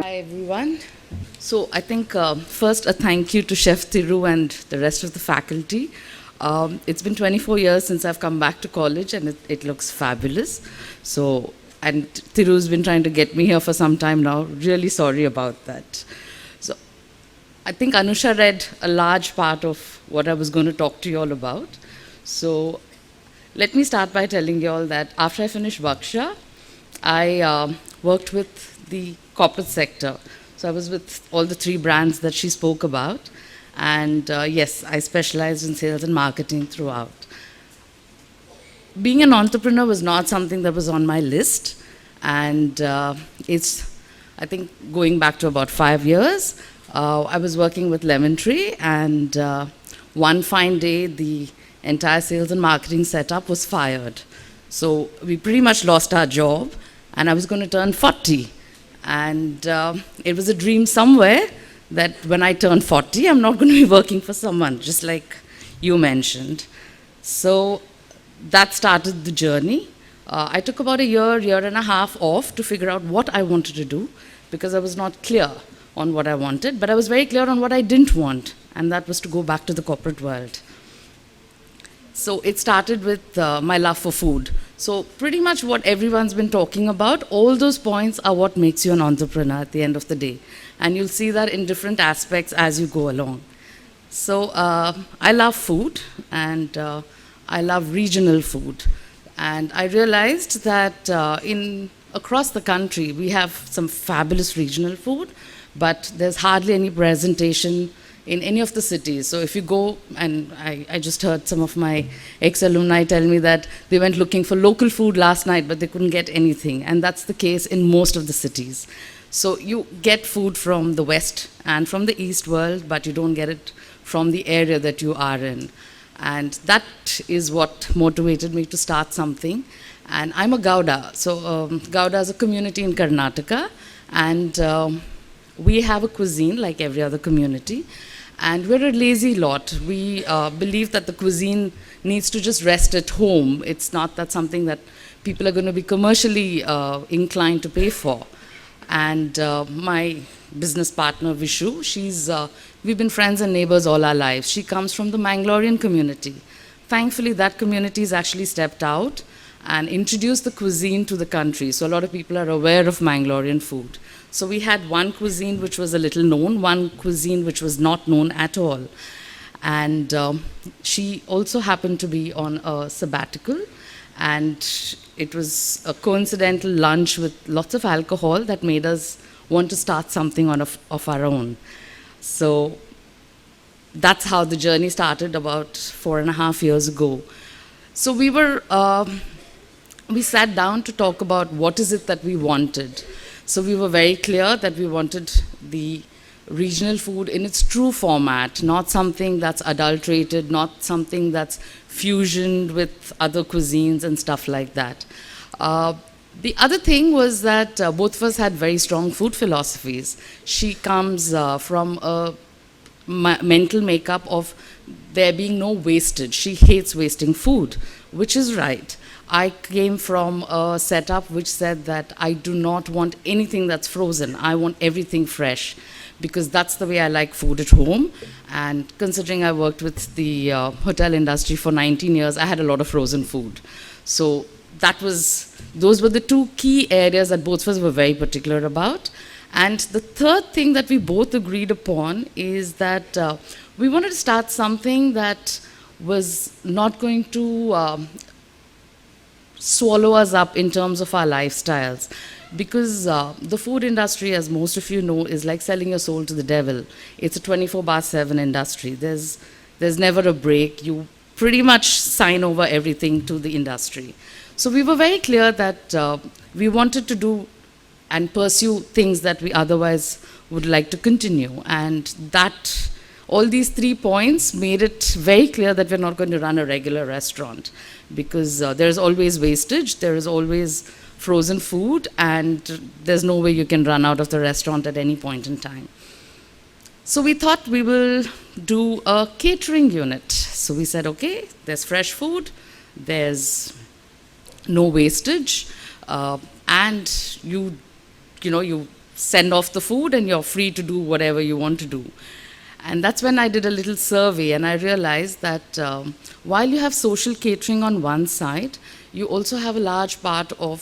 Hi everyone. So I think first a thank you to Chef Thiru and the rest of the faculty. It's been 24 years since I've come back to college and it looks fabulous. So, and Thiru's been trying to get me here for some time now. Really sorry about that. So I think Anusha read a large part of what I was going to talk to you all about. So let me start by telling you all that after I finished WGSHA, I worked with the corporate sector. So I was with all the three brands that she spoke about. And yes, I specialized in sales and marketing throughout. Being an entrepreneur was not something that was on my list. And it's, I think, going back to about 5 years, I was working with Lemon Tree. And one fine day, the entire sales and marketing setup was fired. So we pretty much lost our job. And I was going to turn 40. And it was a dream somewhere that when I turn 40, I'm not going to be working for someone, just like you mentioned. So that started the journey. I took about a year and a half off to figure out what I wanted to do because I was not clear on what I wanted, but I was very clear on what I didn't want, and that was to go back to the corporate world. So it started with my love for food. So pretty much what everyone's been talking about, all those points are what makes you an entrepreneur at the end of the day. And you'll see that in different aspects as you go along. So I love food and I love regional food. And I realized that across the country, we have some fabulous regional food, but there's hardly any presentation in any of the cities. So if you go, and I just heard some of my ex-alumni tell me that they went looking for local food last night, but they couldn't get anything. And that's the case in most of the cities. So you get food from the West and from the East world, but you don't get it from the area that you are in. And that is what motivated me to start something. And I'm a Gauda. So Gauda is a community in Karnataka. And we have a cuisine like every other community. And we're a lazy lot. We believe that the cuisine needs to just rest at home. It's not that something that people are going to be commercially inclined to pay for. And my business partner, Vishu, we've been friends and neighbors all our lives. She comes from the Mangalorean community. Thankfully, that community has actually stepped out and introduced the cuisine to the country. So a lot of people are aware of Mangalorean food. So we had one cuisine which was a little known, one cuisine which was not known at all. And she also happened to be on a sabbatical. And it was a coincidental lunch with lots of alcohol that made us want to start something of our own. So that's how the journey started about 4.5 years ago. So we sat down to talk about what is it that we wanted. So we were very clear that we wanted the regional food in its true format, not something that's adulterated, not something that's fusioned with other cuisines and stuff like that. The other thing was that both of us had very strong food philosophies. She comes from a mental makeup of there being no wastage. She hates wasting food, which is right. I came from a setup which said that I do not want anything that's frozen. I want everything fresh because that's the way I like food at home. And considering I worked with the hotel industry for 19 years, I had a lot of frozen food. So those were the two key areas that both of us were very particular about. And the third thing that we both agreed upon is that we wanted to start something that was not going to swallow us up in terms of our lifestyles. Because the food industry, as most of you know, is like selling your soul to the devil. It's a 24/7 industry. There's never a break. You pretty much sign over everything to the industry. So we were very clear that we wanted to do and pursue things that we otherwise would like to continue. And that all these 3 points made it very clear that we're not going to run a regular restaurant because there's always wastage, there is always frozen food, and there's no way you can run out of the restaurant at any point in time. So we thought we will do a catering unit. So we said, okay, there's fresh food, there's no wastage, and you send off the food and you're free to do whatever you want to do. And that's when I did a little survey, and I realized that while you have social catering on one side, you also have a large part of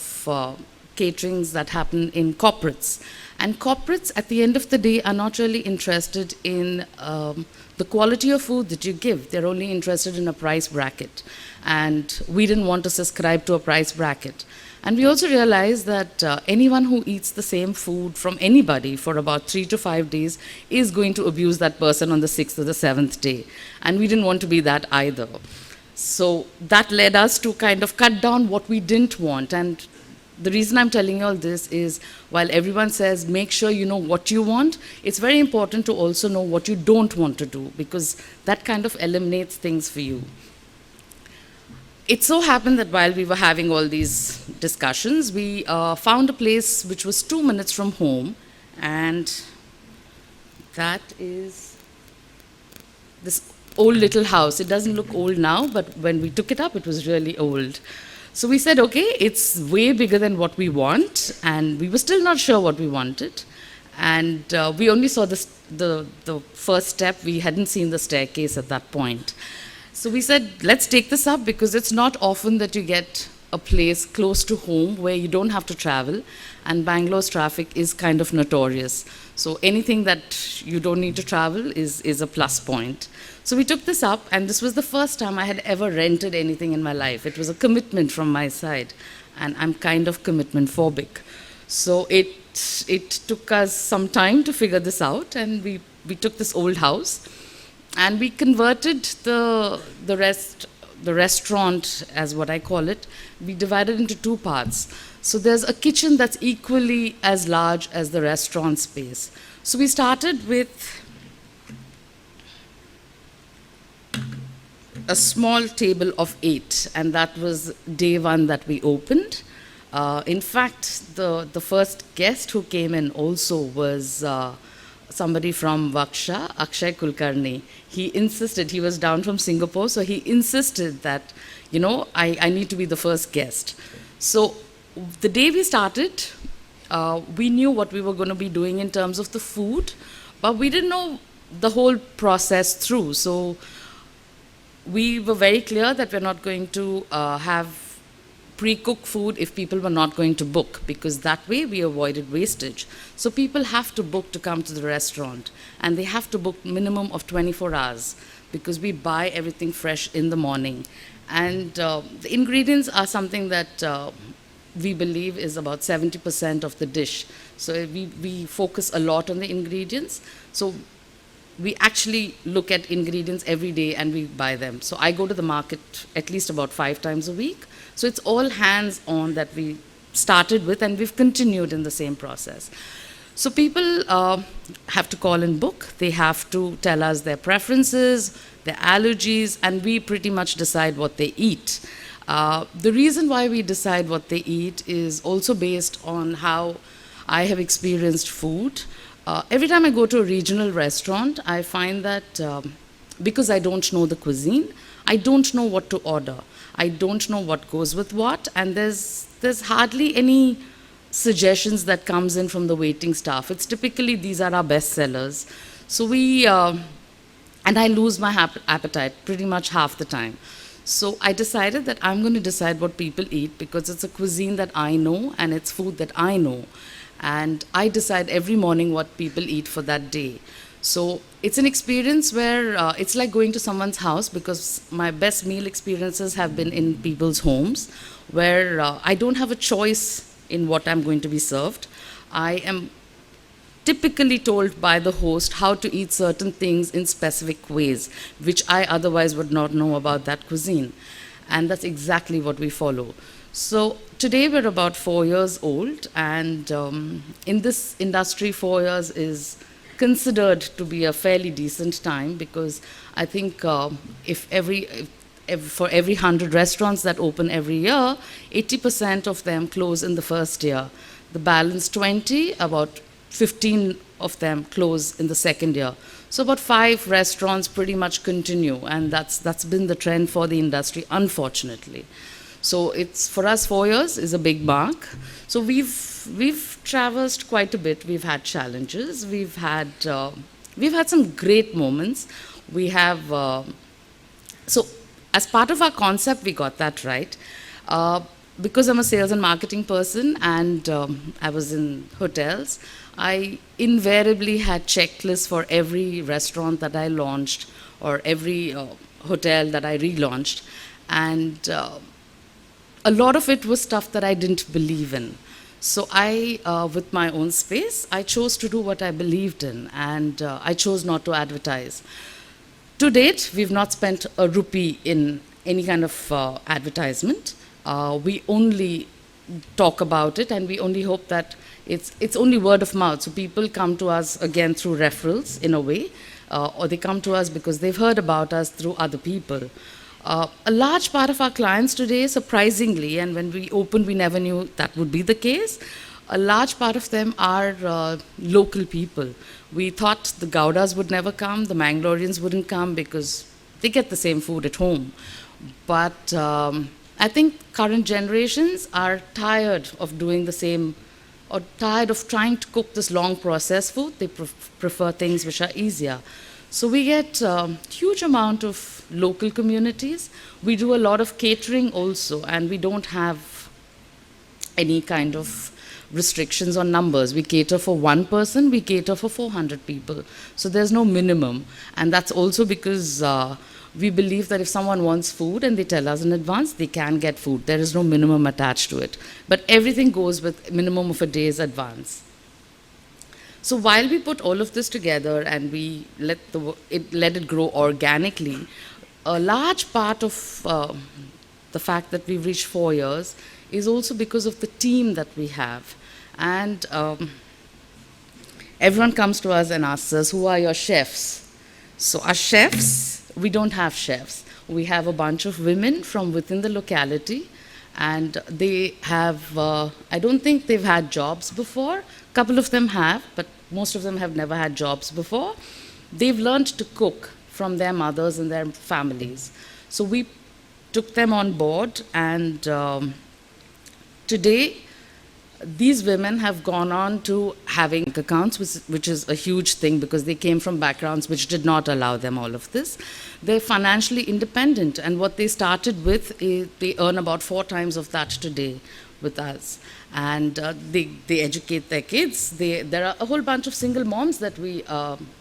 caterings that happen in corporates. And corporates, at the end of the day, are not really interested in the quality of food that you give. They're only interested in a price bracket. And we didn't want to subscribe to a price bracket. And we also realized that anyone who eats the same food from anybody for about 3 to 5 days is going to abuse that person on the 6th or the 7th day. And we didn't want to be that either. So that led us to kind of cut down what we didn't want. And the reason I'm telling you all this is, while everyone says make sure you know what you want, it's very important to also know what you don't want to do, because that kind of eliminates things for you. It so happened that while we were having all these discussions, we found a place which was 2 minutes from home, and that is this old little house. It doesn't look old now, but when we took it up, it was really old. So we said, okay, it's way bigger than what we want, and we were still not sure what we wanted. And we only saw the first step. We hadn't seen the staircase at that point. So we said, let's take this up, because it's not often that you get a place close to home where you don't have to travel, and Bangalore's traffic is kind of notorious. So anything that you don't need to travel is a plus point. So we took this up, and this was the first time I had ever rented anything in my life. It was a commitment from my side, and I'm kind of commitment phobic. So it took us some time to figure this out, and we took this old house, and we converted the restaurant, as what I call it. We divided into 2 parts. So there's a kitchen that's equally as large as the restaurant space. So we started with a small table of 8, and that was day 1 that we opened. In fact, the first guest who came in also was somebody from WGSHA, Akshay Kulkarni. He insisted, he was down from Singapore, so he insisted that, I need to be the first guest. So the day we started, we knew what we were going to be doing in terms of the food, but we didn't know the whole process through. So we were very clear that we're not going to have pre-cooked food if people were not going to book, because that way we avoided wastage. So people have to book to come to the restaurant, and they have to book minimum of 24 hours, because we buy everything fresh in the morning. And the ingredients are something that we believe is about 70% of the dish. So we focus a lot on the ingredients. So we actually look at ingredients every day and we buy them. So I go to the market at least about 5 times a week. So it's all hands-on that we started with, and we've continued in the same process. So people have to call and book. They have to tell us their preferences, their allergies, and we pretty much decide what they eat. The reason why we decide what they eat is also based on how I have experienced food. Every time I go to a regional restaurant, I find that because I don't know the cuisine, I don't know what to order. I don't know what goes with what, and there's hardly any suggestions that comes in from the waiting staff. It's typically these are our best sellers. So and I lose my appetite pretty much half the time. So I decided that I'm going to decide what people eat, because it's a cuisine that I know and it's food that I know. And I decide every morning what people eat for that day. So it's an experience where it's like going to someone's house, because my best meal experiences have been in people's homes, where I don't have a choice in what I'm going to be served. I am typically told by the host how to eat certain things in specific ways, which I otherwise would not know about that cuisine. And that's exactly what we follow. So today we're about 4 years old, and in this industry, 4 years is considered to be a fairly decent time, because I think for every 100 restaurants that open every year, 80% of them close in the first year. The balance 20, about 15 of them close in the second year. So about 5 restaurants pretty much continue, and that's been the trend for the industry, unfortunately. So it's, for us, 4 years is a big mark. So we've traversed quite a bit. We've had challenges. We've had some great moments. We have so as part of our concept, we got that right. Because I'm a sales and marketing person, and I was in hotels, I invariably had checklists for every restaurant that I launched or every hotel that I relaunched. And a lot of it was stuff that I didn't believe in. So with my own space, I chose to do what I believed in, and I chose not to advertise. To date, we've not spent a rupee in any kind of advertisement. We only talk about it, and we only hope that it's only word of mouth. So people come to us again through referrals in a way, or they come to us because they've heard about us through other people. A large part of our clients today, surprisingly, and when we opened, we never knew that would be the case. A large part of them are local people. We thought the Gowdas would never come, the Mangaloreans wouldn't come because they get the same food at home. But I think current generations are tired of doing the same, or tired of trying to cook this long processed food. They prefer things which are easier. So we get a huge amount of local communities. We do a lot of catering also, and we don't have any kind of restrictions on numbers. We cater for one person, we cater for 400 people. So there's no minimum. And that's also because we believe that if someone wants food and they tell us in advance, they can get food. There is no minimum attached to it. But everything goes with minimum of a day's advance. So while we put all of this together and we let it grow organically, a large part of the fact that we've reached 4 years is also because of the team that we have. And everyone comes to us and asks us, who are your chefs? So our chefs, we don't have chefs. We have a bunch of women from within the locality, and they have, I don't think they've had jobs before. A couple of them have, but most of them have never had jobs before. They've learned to cook from their mothers and their families. So we took them on board, and today these women have gone on to having accounts, which is a huge thing because they came from backgrounds which did not allow them all of this. They're financially independent, and what they started with, they earn about 4 times of that today with us. And they educate their kids. There are a whole bunch of single moms that we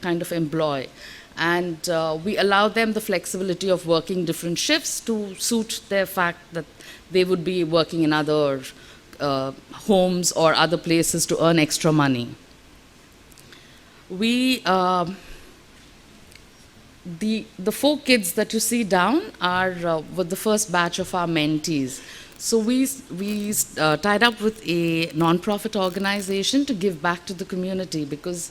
kind of employ. And we allow them the flexibility of working different shifts to suit their fact that they would be working in other homes or other places to earn extra money. We, the 4 kids that you see down were the first batch of our mentees. So we tied up with a non-profit organization to give back to the community, because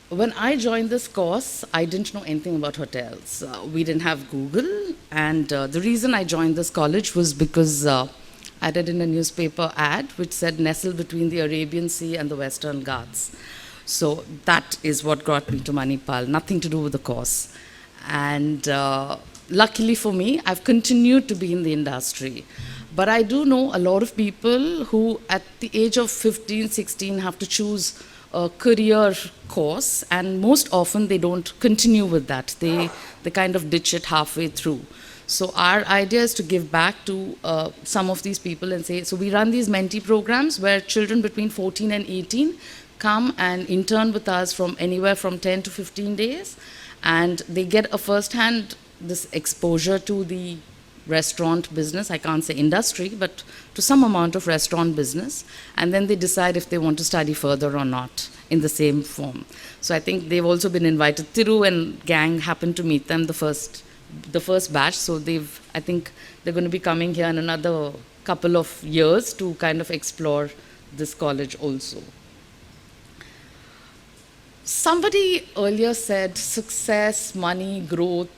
when I joined this course, I didn't know anything about hotels. We didn't have Google, and the reason I joined this college was because I read in a newspaper ad which said nestled between the Arabian Sea and the Western Ghats. So that is what got me to Manipal, nothing to do with the course. And luckily for me, I've continued to be in the industry. But I do know a lot of people who at the age of 15, 16 have to choose a career course, and most often they don't continue with that. They kind of ditch it halfway through. So our idea is to give back to some of these people and say, so we run these mentee programs where children between 14 and 18 come and intern with us from anywhere from 10 to 15 days, and they get a first-hand this exposure to the restaurant business. I can't say industry, but to some amount of restaurant business, and then they decide if they want to study further or not in the same form. So I think they've also been invited. Thiru and gang happened to meet them the first batch, so I think they're going to be coming here in another couple of years to kind of explore this college also. Somebody earlier said success, money, growth,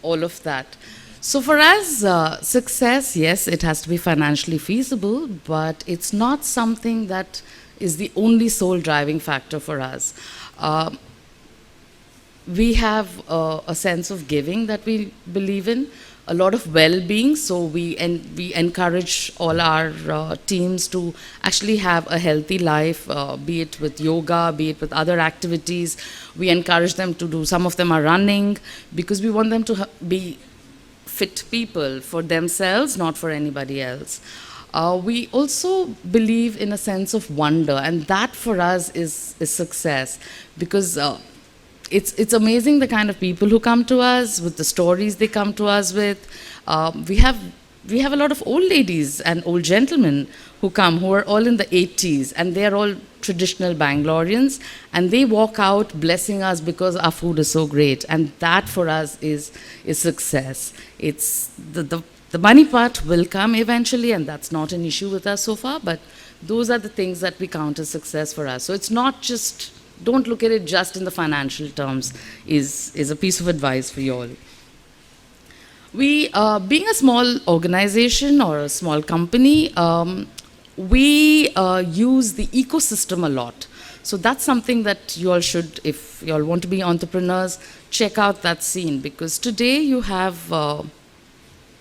all of that. So for us, success, yes, it has to be financially feasible, but it's not something that is the only sole driving factor for us. We have a sense of giving that we believe in. a lot of well-being. So we encourage all our teams to actually have a healthy life, be it with yoga, be it with other activities. We encourage them to do. Some of them are running because we want them to be fit people for themselves, not for anybody else. We also believe in a sense of wonder, and that for us is success, because it's amazing the kind of people who come to us with the stories they come to us with. We have a lot of old ladies and old gentlemen who come, who are all in the 80s, and they are all traditional Bangaloreans, and they walk out blessing us because our food is so great, and that for us is success. It's the money part will come eventually, and that's not an issue with us so far, but those are the things that we count as success for us. So it's not just, don't look at it just in the financial terms, is a piece of advice for you all. We, being a small organization or a small company, we use the ecosystem a lot. So that's something that you all should, if you all want to be entrepreneurs, check out that scene, because today you have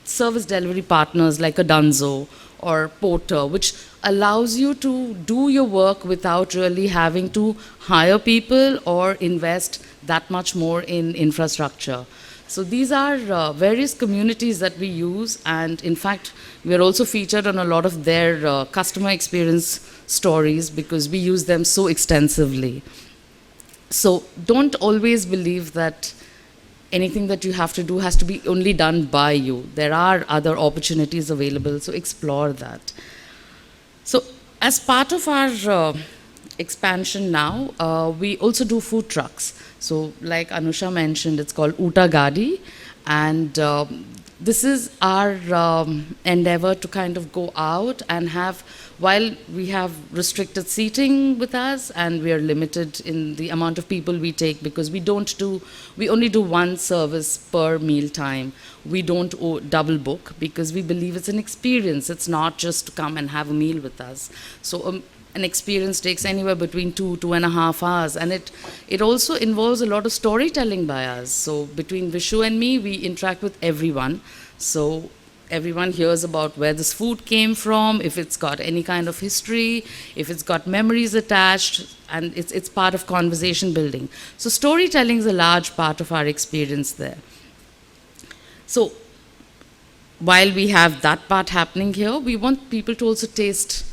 service delivery partners like a Dunzo or Porter, which allows you to do your work without really having to hire people or invest that much more in infrastructure. So these are various communities that we use, and in fact, we are also featured on a lot of their customer experience stories because we use them so extensively. So don't always believe that anything that you have to do has to be only done by you. There are other opportunities available, so explore that. So as part of our expansion now, we also do food trucks. So like Anusha mentioned, it's called Oota Gadi, and this is our endeavor to kind of go out and have, while we have restricted seating with us and we are limited in the amount of people we take, because we only do one service per meal time. We don't double book because we believe it's an experience. It's not just to come and have a meal with us. So an experience takes anywhere between 2.5 hours, and it also involves a lot of storytelling by us. So between Vishu and me, we interact with everyone. So everyone hears about where this food came from, if it's got any kind of history, if it's got memories attached, and it's part of conversation building. So storytelling is a large part of our experience there. So while we have that part happening here, we want people to also taste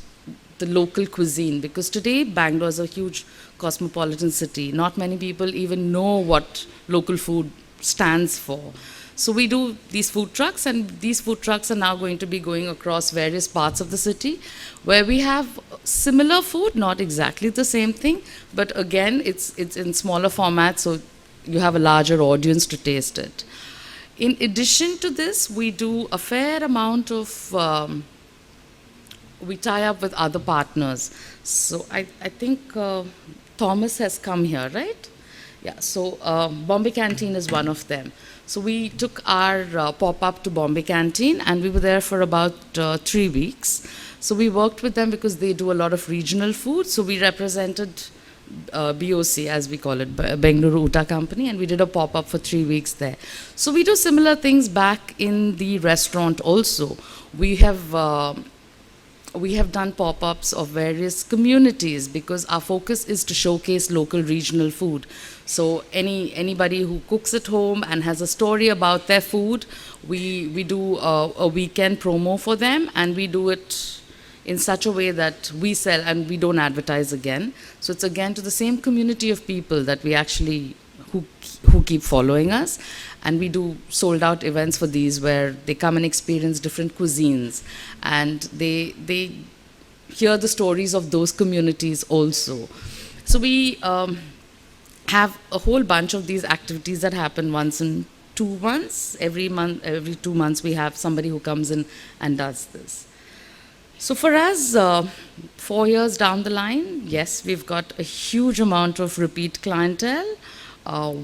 the local cuisine, because today Bangalore is a huge cosmopolitan city. Not many people even know what local food stands for. So we do these food trucks, and these food trucks are now going to be going across various parts of the city where we have similar food, not exactly the same thing, but again, it's in smaller formats, so you have a larger audience to taste it. In addition to this, we do a fair amount of we tie up with other partners. So I think Thomas has come here, right? Yeah, so Bombay Canteen is one of them. So we took our pop-up to Bombay Canteen, and we were there for about 3 weeks. So we worked with them because they do a lot of regional food. So we represented BOC, as we call it, Bengaluru Oota Company, and we did a pop-up for 3 weeks there. So we do similar things back in the restaurant also. We have done pop-ups of various communities because our focus is to showcase local regional food. So anybody who cooks at home and has a story about their food, we do a weekend promo for them, and we do it in such a way that we sell and we don't advertise again. So it's again to the same community of people that we actually who keep following us, and we do sold out events for these where they come and experience different cuisines, and they hear the stories of those communities also. So we have a whole bunch of these activities that happen once in 2 months. Every 2 months we have somebody who comes in and does this. So for us, 4 years down the line, yes, we've got a huge amount of repeat clientele.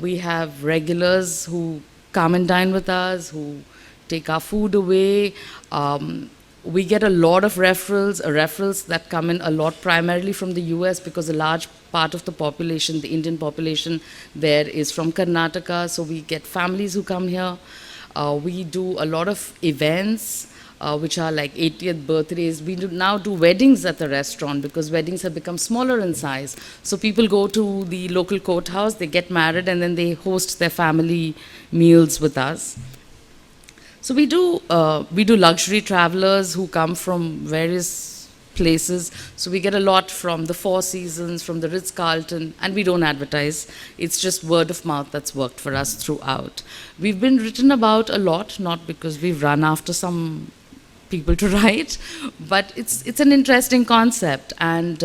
We have regulars who come and dine with us, who take our food away. We get a lot of referrals that come in a lot primarily from the US, because a large part of the population, the Indian population there, is from Karnataka. So we get families who come here. We do a lot of events, which are like 80th birthdays. We now do weddings at the restaurant because weddings have become smaller in size. So people go to the local courthouse, they get married, and then they host their family meals with us. So we do luxury travelers who come from various places. So we get a lot from the Four Seasons, from the Ritz-Carlton, and we don't advertise. It's just word of mouth that's worked for us throughout. We've been written about a lot, not because we've run after some people to write, but it's an interesting concept. And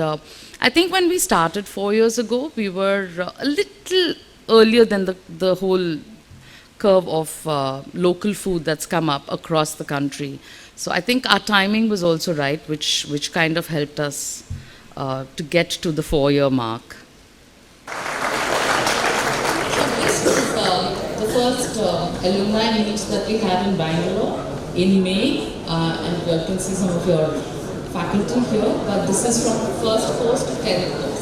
I think when we started 4 years ago, we were a little earlier than the whole curve of local food that's come up across the country. So I think our timing was also right, which kind of helped us to get to the 4 year mark. This is the first alumni meet that we had in Bangalore in May, and you can see some of your faculty here, but this is from the first post of Kerala.